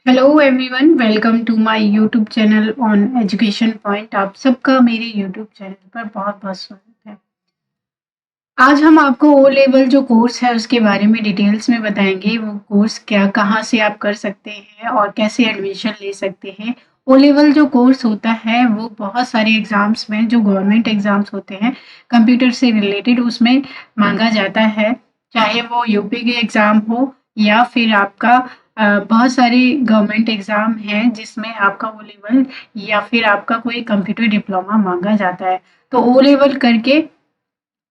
Hello everyone, welcome to my YouTube channel on education point. आप सबका मेरे YouTube channel पर बहुत बहुत स्वागत है। आज हम आपको ओ लेवल जो कोर्स है उसके बारे में डिटेल्स में बताएंगे। वो कोर्स क्या, कहाँ से आप कर सकते हैं और कैसे एडमिशन ले सकते हैं। ओ लेवल जो कोर्स होता है वो बहुत सारे एग्जाम्स में, जो गवर्नमेंट एग्जाम्स होते हैं कंप्यूटर से रिलेटेड, उसमें मांगा जाता है। चाहे वो यूपी के एग्जाम हो या फिर आपका बहुत सारे गवर्नमेंट एग्जाम हैं जिसमें आपका ओ लेवल या फिर आपका कोई कंप्यूटर डिप्लोमा मांगा जाता है। तो ओ लेवल करके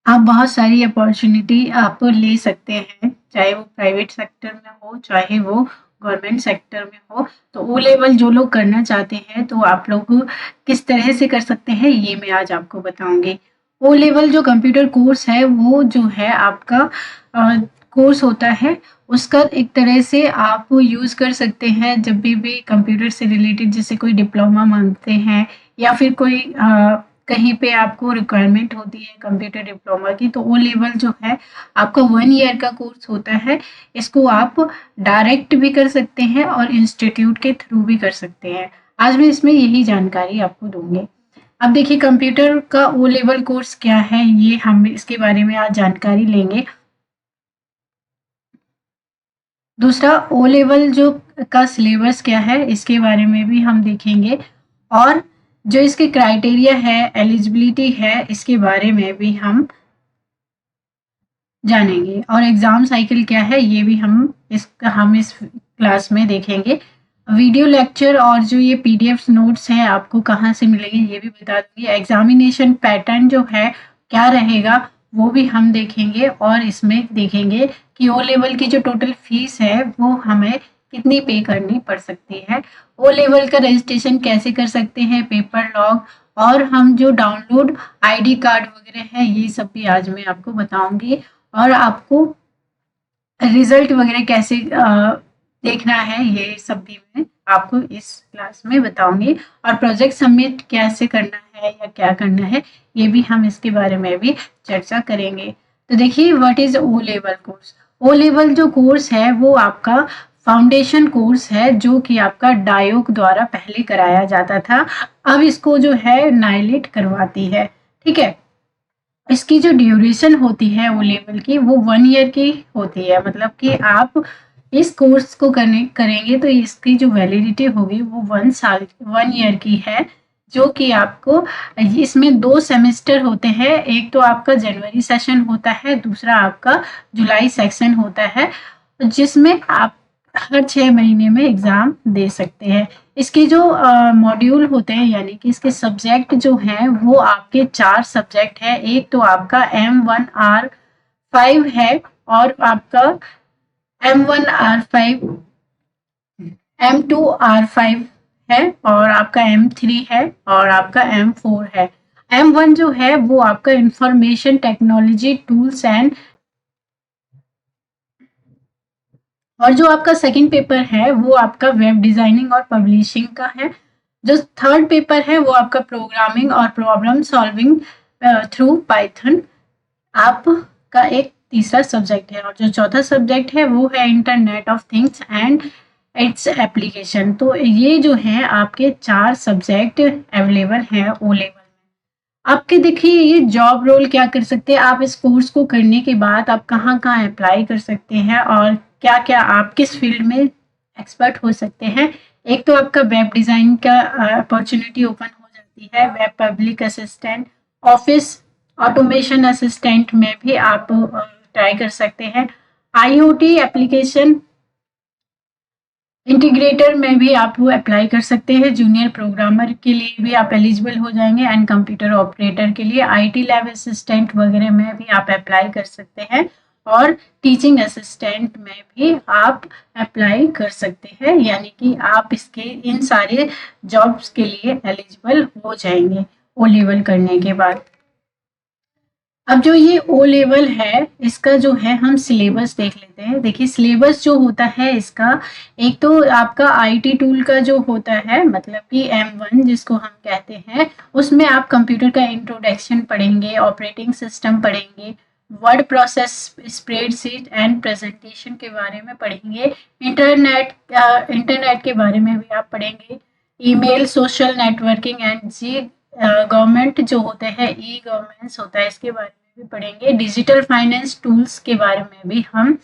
आप बहुत सारी अपॉर्चुनिटी आप ले सकते हैं, चाहे वो प्राइवेट सेक्टर में हो चाहे वो गवर्नमेंट सेक्टर में हो। तो ओ लेवल जो लोग करना चाहते हैं तो आप लोग किस तरह से कर सकते हैं ये मैं आज आपको बताऊंगी। ओ लेवल जो कंप्यूटर कोर्स है वो जो है आपका कोर्स होता है, उसका एक तरह से आप यूज़ कर सकते हैं जब भी कंप्यूटर से रिलेटेड जैसे कोई डिप्लोमा मांगते हैं या फिर कोई कहीं पे आपको रिक्वायरमेंट होती है कंप्यूटर डिप्लोमा की। तो ओ लेवल जो है आपका 1 ईयर का कोर्स होता है। इसको आप डायरेक्ट भी कर सकते हैं और इंस्टीट्यूट के थ्रू भी कर सकते हैं। आज मैं इसमें यही जानकारी आपको दूंगी। अब देखिए कंप्यूटर का ओ लेवल कोर्स क्या है, ये हम इसके बारे में आज जानकारी लेंगे। दूसरा, ओ लेवल जो का सिलेबस क्या है इसके बारे में भी हम देखेंगे, और जो इसके क्राइटेरिया है, एलिजिबिलिटी है, इसके बारे में भी हम जानेंगे। और एग्जाम साइकिल क्या है ये भी हम इस क्लास में देखेंगे। वीडियो लेक्चर और जो ये पीडीएफ नोट्स हैं आपको कहाँ से मिलेंगे ये भी बता दूंगी। एग्जामिनेशन पैटर्न जो है क्या रहेगा वो भी हम देखेंगे, और इसमें देखेंगे कि ओ लेवल की जो टोटल फीस है वो हमें कितनी पे करनी पड़ सकती है। ओ लेवल का रजिस्ट्रेशन कैसे कर सकते हैं, पेपर लॉग, और हम जो डाउनलोड आईडी कार्ड वगैरह है ये सब भी आज मैं आपको बताऊंगी। और आपको रिजल्ट वगैरह कैसे देखना है ये सब भी मैं आपको इस क्लास में बताऊंगी। और प्रोजेक्ट सबमिट कैसे करना है या क्या करना है ये भी हम इसके बारे में भी चर्चा करेंगे। तो देखिए, what is O level course. O level जो कोर्स है वो आपका फाउंडेशन कोर्स है जो कि आपका डायोक द्वारा पहले कराया जाता था। अब इसको जो है नाइलिट करवाती है। ठीक है, इसकी जो ड्यूरेशन होती है ओ लेवल की वो 1 ईयर की होती है। मतलब कि आप इस कोर्स को करेंगे तो इसकी जो वैलिडिटी होगी वो 1 ईयर की है। जो कि आपको इसमें 2 सेमेस्टर होते हैं। एक तो आपका जनवरी सेशन होता है, दूसरा आपका जुलाई सेक्शन होता है, जिसमें आप हर 6 महीने में एग्जाम दे सकते हैं। इसके जो मॉड्यूल होते हैं यानी कि इसके सब्जेक्ट जो हैं वो आपके 4 सब्जेक्ट है। एक तो आपका M1R5 है, और आपका M1R5, M2R5 है, और आपका M3 है, और आपका M4 है। M1 जो है वो आपका इंफॉर्मेशन टेक्नोलॉजी टूल्स एंड, और जो आपका सेकंड पेपर है वो आपका वेब डिजाइनिंग और पब्लिशिंग का है। जो थर्ड पेपर है वो आपका प्रोग्रामिंग और प्रॉब्लम सॉल्विंग थ्रू पाइथन आपका एक तीसरा सब्जेक्ट है। और जो चौथा सब्जेक्ट है वो है internet of things and its application. तो ये जो है आपके 4 सब्जेक्ट अवेलेबल हैं ओ लेवल। आपके देखिए ये जॉब रोल क्या कर सकते हैं, आप इस कोर्स को करने के बाद आप कहाँ कहाँ अप्लाई कर सकते हैं और क्या क्या आप किस फील्ड में एक्सपर्ट हो सकते हैं। एक तो आपका वेब डिज़ाइन का अपॉर्चुनिटी ओपन हो जाती है। Web public assistant, office automation assistant में भी आप ट्राई कर सकते हैं। आईओटी एप्लीकेशन इंटीग्रेटर में भी आप वो अप्लाई कर सकते हैं। जूनियर प्रोग्रामर के लिए भी आप एलिजिबल हो जाएंगे, एंड कंप्यूटर ऑपरेटर के लिए आईटी लैब असिस्टेंट वगैरह में भी आप अप्लाई कर सकते हैं, और टीचिंग असिस्टेंट में भी आप अप्लाई कर सकते हैं। यानी कि आप इसके इन सारे जॉब्स के लिए एलिजिबल हो जाएंगे ओ लेवल करने के बाद। अब जो ये ओ लेवल है इसका जो है हम सिलेबस देख लेते हैं। देखिए सिलेबस जो होता है इसका, एक तो आपका आईटी टूल का जो होता है, मतलब कि M1 जिसको हम कहते हैं, उसमें आप कंप्यूटर का इंट्रोडक्शन पढ़ेंगे, ऑपरेटिंग सिस्टम पढ़ेंगे, word process, spreadsheet and presentation के बारे में पढ़ेंगे। इंटरनेट के बारे में भी आप पढ़ेंगे। ईमेल, सोशल नेटवर्किंग एंड जी गवर्नमेंट जो होते हैं, ई गवर्नेंस होता है, इसके बारे में भी पढ़ेंगे। डिजिटल फाइनेंस टूल्स के बारे में भी हम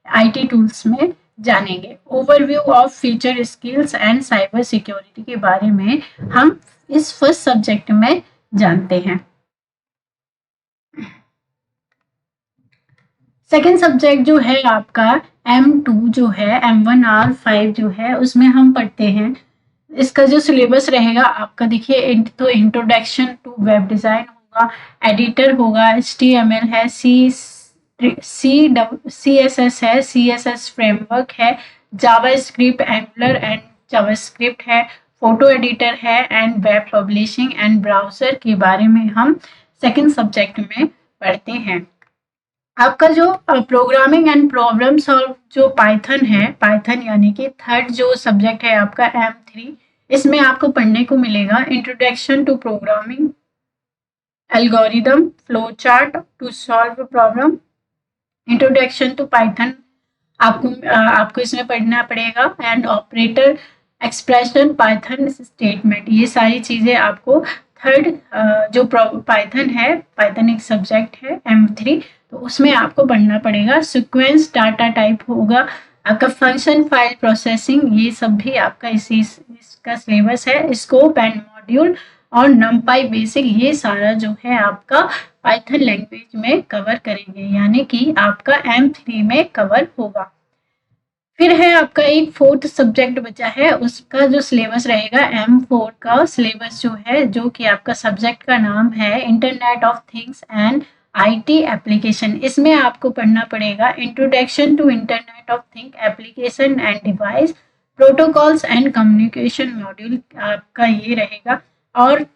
आईटी टूल्स में जानेंगे। Overview of future skills and cyber security के बारे में हम इस फर्स्ट सब्जेक्ट में जानते हैं। सेकेंड सब्जेक्ट जो है आपका M2 जो है, M1R5 जो है, उसमें हम पढ़ते हैं। इसका जो सिलेबस रहेगा आपका, देखिए, तो इंट्रोडक्शन टू वेब डिजाइन होगा, एडिटर होगा, HTML है, CSS है, CSS फ्रेमवर्क है, जावास्क्रिप्ट, एंगुलर एंड जावास्क्रिप्ट है, फोटो एडिटर है and web publishing and browser के बारे में हम सेकेंड सब्जेक्ट में पढ़ते हैं। आपका जो प्रोग्रामिंग एंड प्रॉब्लम सॉल्व जो पाइथन है, पाइथन यानी कि थर्ड जो सब्जेक्ट है आपका M3, इसमें आपको पढ़ने को मिलेगा introduction to programming, algorithm, flow chart to solve problem, introduction to python आपको इसमें पढ़ना पड़ेगा, and operator, expression, python statement, ये सारी चीजें आपको थर्ड जो पाइथन है, पाइथन एक सब्जेक्ट है M3, तो उसमें आपको पढ़ना पड़ेगा। सीक्वेंस, डाटा टाइप होगा आपका, फंक्शन, फाइल प्रोसेसिंग, ये सब भी आपका इसका सिलेबस है। स्कोप एंड मॉड्यूल और नमपाई बेसिक, ये सारा जो है आपका पाइथन लैंग्वेज में कवर करेंगे, यानी कि आपका M3 में कवर होगा। फिर है आपका एक फोर्थ सब्जेक्ट बचा है, उसका जो सिलेबस रहेगा M4 का सिलेबस जो है, जो कि आपका सब्जेक्ट का नाम है internet of things and IT application. इसमें आपको पढ़ना पड़ेगा introduction to internet of thing application and device, protocols and communication module आपका ये रहेगा। और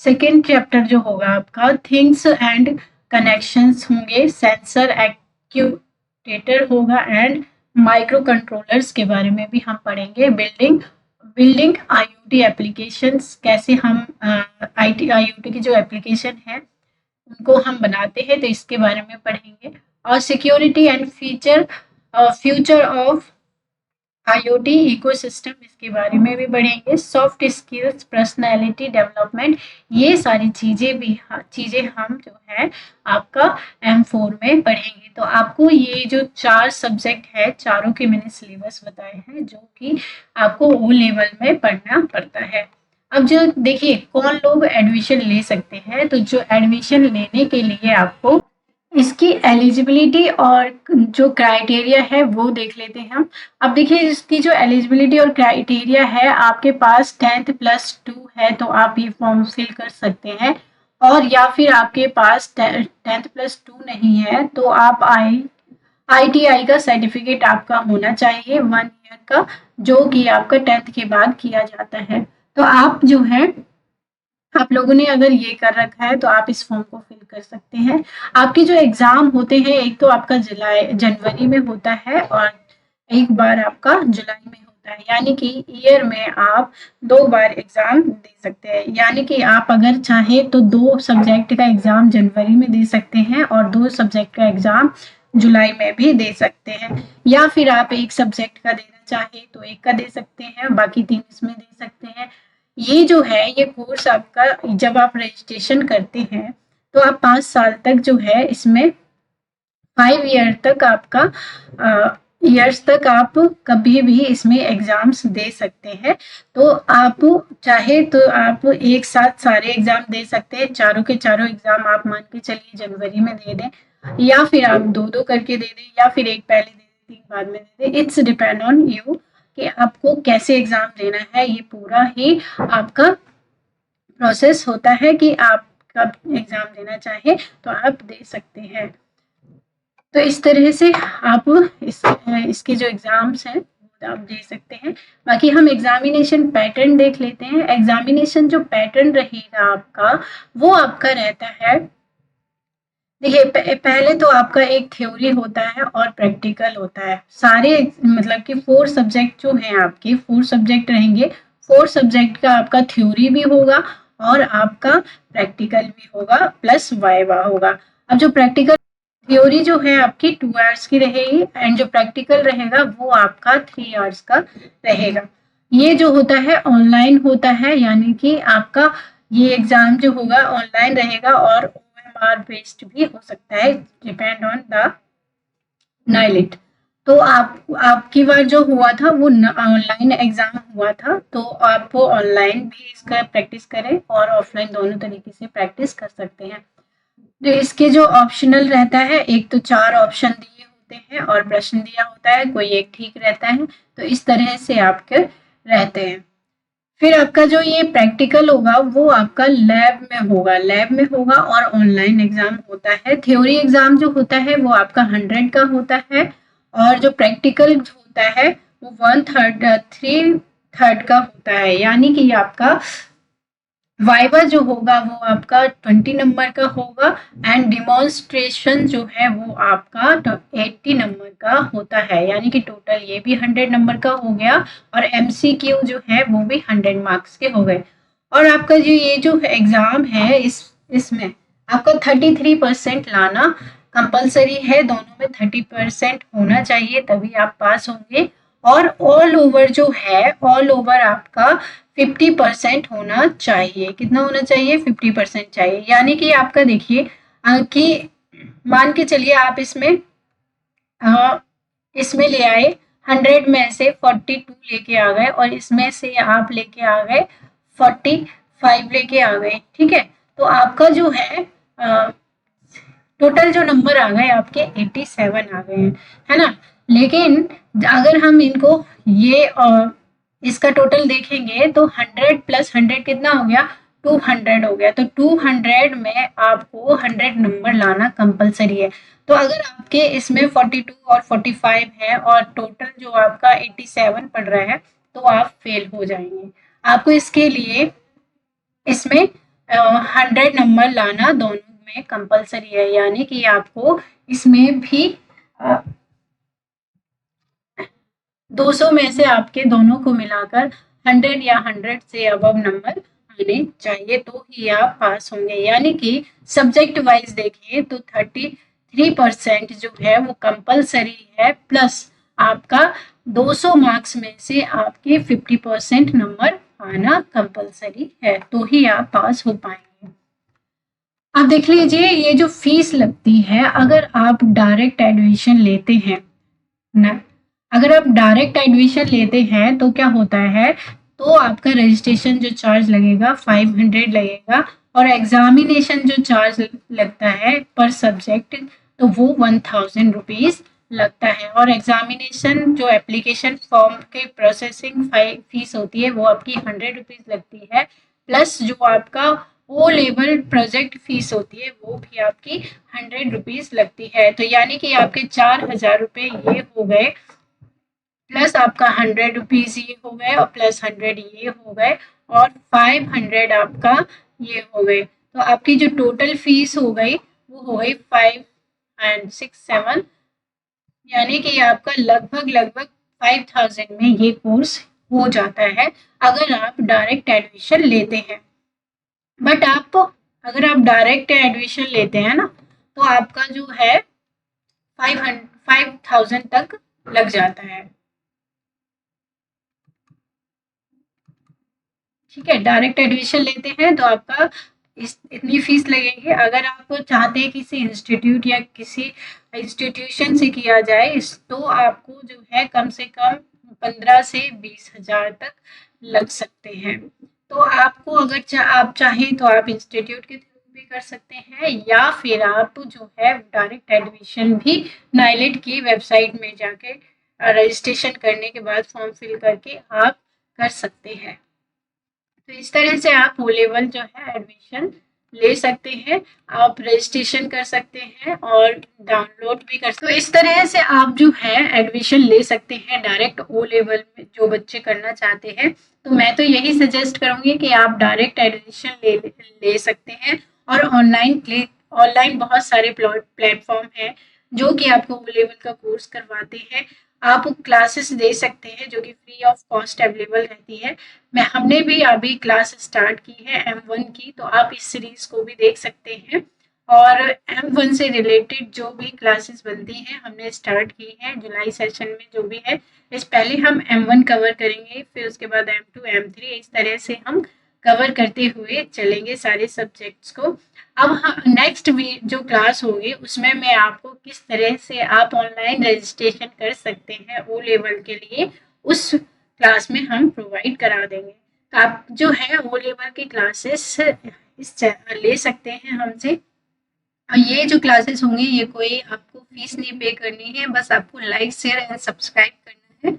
सेकेंड चैप्टर जो होगा आपका थिंग्स एंड कनेक्शंस होंगे, सेंसर, एक्ट्यूएटर होगा एंड माइक्रो कंट्रोलर्स के बारे में भी हम पढ़ेंगे। बिल्डिंग IoT एप्लीकेशंस, कैसे हम IoT की जो एप्लीकेशन है उनको हम बनाते हैं, तो इसके बारे में पढ़ेंगे। और security and future of IoT ecosystem, इसके बारे में भी पढ़ेंगे। सॉफ्ट स्किल्स, पर्सनालिटी डेवलपमेंट, ये सारी चीजें हम जो है आपका M4 में पढ़ेंगे। तो आपको ये जो 4 सब्जेक्ट है, चारों के मैंने सिलेबस बताए हैं, जो कि आपको O लेवल में पढ़ना पड़ता है। अब जो देखिए कौन लोग एडमिशन ले सकते हैं, तो जो एडमिशन लेने के लिए आपको इसकी एलिजिबिलिटी और जो क्राइटेरिया है वो देख लेते हैं हम। अब देखिए इसकी जो एलिजिबिलिटी और क्राइटेरिया है, आपके पास 10th+2 है तो आप ये फॉर्म फिल कर सकते हैं, और या फिर आपके पास 10th+2 नहीं है तो आप ITI का सर्टिफिकेट आपका होना चाहिए 1 ईयर का, जो कि आपका 10th के बाद किया जाता है। तो आप जो है, आप लोगों ने अगर ये कर रखा है तो आप इस फॉर्म को फिल कर सकते हैं। आपके जो एग्जाम होते हैं, एक तो आपका जनवरी में होता है और एक बार आपका जुलाई में होता है, यानी कि ईयर में आप 2 बार एग्जाम दे सकते हैं। यानी कि आप अगर चाहें तो 2 सब्जेक्ट का एग्जाम जनवरी में दे सकते हैं और 2 सब्जेक्ट का एग्जाम जुलाई में भी दे सकते हैं, या फिर आप एक सब्जेक्ट का देना चाहे तो एक का दे सकते हैं, बाकी 3 इसमें दे सकते हैं। ये जो है ये कोर्स आपका, जब आप रजिस्ट्रेशन करते हैं तो आप 5 साल तक जो है इसमें 5 ईयर तक आपका ईयर्स तक आप कभी भी इसमें एग्जाम्स दे सकते हैं। तो आप चाहे तो आप एक साथ सारे एग्जाम दे सकते हैं, चारों के चारों एग्जाम आप मान के चलिए जनवरी में दे दें, या फिर आप 2-2 करके दे दें, या फिर एक पहले दे दें 3 बाद में दे दें। इट्स डिपेंड ऑन यू कि आपको कैसे एग्जाम देना है। ये पूरा ही आपका प्रोसेस होता है कि आप कब एग्जाम देना चाहे तो आप दे सकते हैं। तो इस तरह से आप इसके जो एग्जाम्स हैं आप दे सकते हैं। बाकी हम एग्जामिनेशन पैटर्न देख लेते हैं। एग्जामिनेशन जो पैटर्न रहेगा आपका, वो आपका रहता है, देखिए पहले तो आपका एक थ्योरी होता है और प्रैक्टिकल होता है। सारे मतलब कि 4 सब्जेक्ट जो हैं आपके 4 सब्जेक्ट रहेंगे, 4 सब्जेक्ट का आपका थ्योरी भी होगा और आपका प्रैक्टिकल भी होगा प्लस वाइवा होगा। अब जो प्रैक्टिकल थ्योरी जो है आपकी 2 आवर्स की रहेगी एंड जो प्रैक्टिकल रहेगा वो आपका 3 आवर्स का रहेगा। ये जो होता है ऑनलाइन होता है, यानी कि आपका ये एग्जाम जो होगा ऑनलाइन रहेगा और OMR बेस्ड भी हो सकता है, डिपेंड ऑन द नाइलिट। तो आपकी बार जो हुआ था वो ऑनलाइन एग्जाम हुआ था, तो आप वो ऑनलाइन भी इसका प्रैक्टिस करें और ऑफलाइन दोनों तरीके से प्रैक्टिस कर सकते हैं। तो इसके जो ऑप्शनल रहता है, एक तो 4 ऑप्शन दिए होते हैं और प्रश्न दिया होता है, कोई एक ठीक रहता है, तो इस तरह से आपके रहते हैं। फिर आपका जो ये प्रैक्टिकल होगा वो आपका लैब में होगा और ऑनलाइन एग्जाम होता है। थ्योरी एग्जाम जो होता है वो आपका 100 का होता है और जो प्रैक्टिकल होता है वो 3/3 का होता है, यानी कि आपका वाइवा जो होगा वो आपका 20 नंबर का होगा एंड डिमॉन्स्ट्रेशन जो है वो आपका 80 नंबर का होता है, यानी कि टोटल ये भी 100 नंबर का हो गया और MCQ जो है वो भी 100 मार्क्स के हो गए। और आपका जो ये जो एग्जाम है इसमें आपका 33% लाना कंपलसरी है, दोनों में 30% होना चाहिए तभी आप पास होंगे। और ऑल ओवर जो है ऑल ओवर आपका 50% होना चाहिए। कितना होना चाहिए? 50% चाहिए, यानी कि आपका देखिए कि मान के चलिए आप इसमें ले आए 100 में से 42 लेके आ गए और इसमें से आप लेके आ गए 45 लेके आ गए, ठीक है। तो आपका जो है टोटल जो नंबर आ गए आपके 87 आ गए हैं, है ना। लेकिन अगर हम इनको ये इसका टोटल देखेंगे तो 100 प्लस 100 कितना हो गया? 200 हो गया। तो 200 में आपको 100 नंबर लाना कंपलसरी है। तो अगर आपके इसमें 42 और 45 है और टोटल जो आपका 87 पड़ रहा है तो आप फेल हो जाएंगे। आपको इसके लिए इसमें 100 नंबर लाना दोनों में कंपलसरी है, यानी कि आपको इसमें भी 200 में से आपके दोनों को मिलाकर 100 या 100 से अबव नंबर आने चाहिए तो ही आप पास होंगे। यानी कि सब्जेक्ट वाइज देखें तो 33% जो है वो कंपलसरी है, प्लस आपका 200 मार्क्स में से आपके 50% नंबर आना कंपलसरी है, तो ही आप पास हो पाएंगे। अब देख लीजिए ये जो फीस लगती है, अगर आप डायरेक्ट एडमिशन लेते हैं ना, अगर आप डायरेक्ट एडमिशन लेते हैं तो क्या होता है, तो आपका रजिस्ट्रेशन जो चार्ज लगेगा 500 लगेगा और एग्जामिनेशन जो चार्ज लगता है पर सब्जेक्ट तो वो 1000 रुपीज लगता है। और एग्जामिनेशन जो एप्लीकेशन फॉर्म के प्रोसेसिंग फीस होती है वो आपकी 100 रुपीज लगती है, प्लस जो आपका ओ लेवल प्रोजेक्ट फीस होती है वो भी आपकी 100 रुपीज लगती है। तो यानी कि आपके 4000 रुपये ये हो गए, प्लस आपका 100 रुपीज ये हो गए और प्लस 100 ये हो गए और 500 आपका ये हो गए। तो आपकी जो टोटल फीस हो गई वो हो गई 5 एंड 6 7, यानी कि आपका लगभग 5000 में ये कोर्स हो जाता है अगर आप डायरेक्ट एडमिशन लेते हैं। बट अगर आप डायरेक्ट एडमिशन लेते हैं ना तो आपका जो है 5000 तक लग जाता है, ठीक है। डायरेक्ट एडमिशन लेते हैं तो आपका इतनी फीस लगेगी। अगर आप चाहते हैं किसी इंस्टीट्यूट या किसी इंस्टीट्यूशन से किया जाए तो आपको जो है कम से कम 15 से 20 हजार तक लग सकते हैं। तो आपको अगर आप चाहें तो आप इंस्टीट्यूट के थ्रू भी कर सकते हैं या फिर आप जो है डायरेक्ट एडमिशन भी नाइलेट की वेबसाइट में जाके रजिस्ट्रेशन करने के बाद फॉर्म फिल करके आप कर सकते हैं। तो इस तरह से आप ओ लेवल जो है एडमिशन ले सकते हैं, आप रजिस्ट्रेशन कर सकते हैं और डाउनलोड भी कर सकते हैं। तो इस तरह से आप जो है एडमिशन ले सकते हैं डायरेक्ट ओ लेवल में जो बच्चे करना चाहते हैं। तो मैं तो यही सजेस्ट करूंगी कि आप डायरेक्ट एडमिशन ले सकते हैं और ऑनलाइन बहुत सारे प्लेटफॉर्म हैं जो कि आपको ओ लेवल का कोर्स करवाते हैं। आप क्लासेस दे सकते हैं जो कि फ्री ऑफ कॉस्ट अवेलेबल रहती है। हमने भी अभी क्लास स्टार्ट की है M1 की, तो आप इस सीरीज को भी देख सकते हैं और M1 से रिलेटेड जो भी क्लासेस बनती हैं हमने स्टार्ट की है जुलाई सेशन में जो भी है। इस पहले हम M1 कवर करेंगे, फिर उसके बाद M2 M3 इस तरह से हम कवर करते हुए चलेंगे सारे सब्जेक्ट्स को। अब नेक्स्ट जो क्लास होगी उसमें मैं आपको किस तरह से आप ऑनलाइन रजिस्ट्रेशन कर सकते हैं ओ लेवल के लिए, उस क्लास में हम प्रोवाइड करा देंगे। तो आप जो है ओ लेवल की क्लासेस ले सकते हैं हमसे। ये जो क्लासेस होंगी ये कोई आपको फीस नहीं पे करनी है, बस आपको लाइक शेयर एंड सब्सक्राइब करना है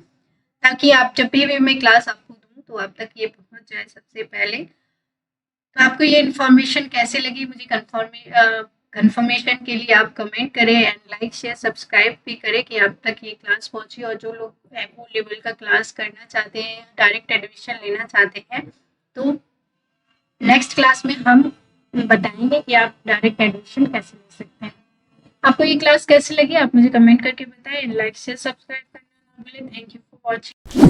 ताकि आप जब भी मैं क्लास आपको दूं तो आप तक ये पहुंच जाए सबसे पहले। तो आपको ये इन्फॉर्मेशन कैसे लगी मुझे कंफर्मेशन के लिए आप कमेंट करें एंड लाइक शेयर सब्सक्राइब भी करें कि आप तक ये क्लास पहुंची। और जो लोग ओ लेवल का क्लास करना चाहते हैं, डायरेक्ट एडमिशन लेना चाहते हैं, तो नेक्स्ट क्लास में हम बताएंगे कि आप डायरेक्ट एडमिशन कैसे ले सकते हैं। आपको ये क्लास कैसी लगी आप मुझे कमेंट करके बताएं, लाइक शेयर सब्सक्राइब करना ना भूलें। Thank you for watching.